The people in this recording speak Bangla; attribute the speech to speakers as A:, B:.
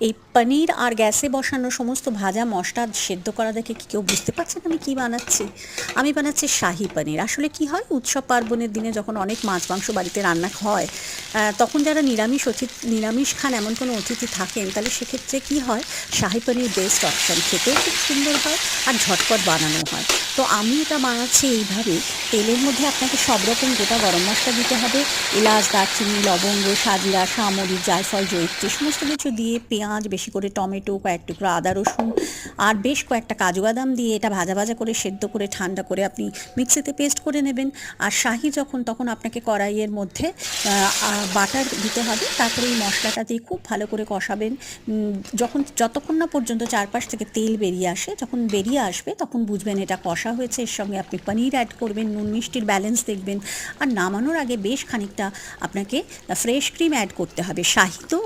A: এই পনির আর গ্যাসে বসানো সমস্ত ভাজা মশলা সেদ্ধ করা দেখে কি কেউ বুঝতে পারছেন আমি কী বানাচ্ছি? আমি বানাচ্ছি শাহি পনির। আসলে কি হয়, উৎসব পার্বণের দিনে যখন অনেক মাছ মাংস বাড়িতে রান্না হয়, তখন যারা নিরামিষ খান এমন কোনো অতিথি থাকেন, তাহলে সেক্ষেত্রে কি হয়, শাহি পনির বেস্ট অপশান। খেতেও খুব সুন্দর হয় আর ঝটপট বানানো হয়। তো আমি এটা বানাচ্ছি এইভাবে। তেলের মধ্যে আপনাকে সব রকম গোটা গরম মশলা দিতে হবে। এলাচ, দারচিনি, লবঙ্গ, সাজিরা, সামরিক, জায়ফল, জয়িত্রী সমস্ত কিছু দিয়ে, পেঁয়াজ, বেশি করে টমেটো, কয়েক টুকরো আদা রসুন আর বেশ কয়েকটা কাজু বাদাম দিয়ে এটা ভাজা ভাজা করে সেদ্ধ করে ঠান্ডা করে আপনি মিক্সিতে পেস্ট করে নেবেন। আর শাহি তখন আপনাকে কড়াইয়ের মধ্যে বাটার দিতে হবে। তারপরে এই মশলাটা দিয়ে খুব ভালো করে কষাবেন। যতক্ষণ না পর্যন্ত চারপাশ থেকে তেল বেরিয়ে আসে, যখন বেরিয়ে আসবে তখন বুঝবেন এটা কষা হয়েছে। এর সঙ্গে আপনি পনির অ্যাড করবেন, নুন মিষ্টির ব্যালেন্স দেখবেন। আর নামানোর আগে বেশ খানিকটা আপনাকে ফ্রেশ ক্রিম অ্যাড করতে হবে, শাহি তো।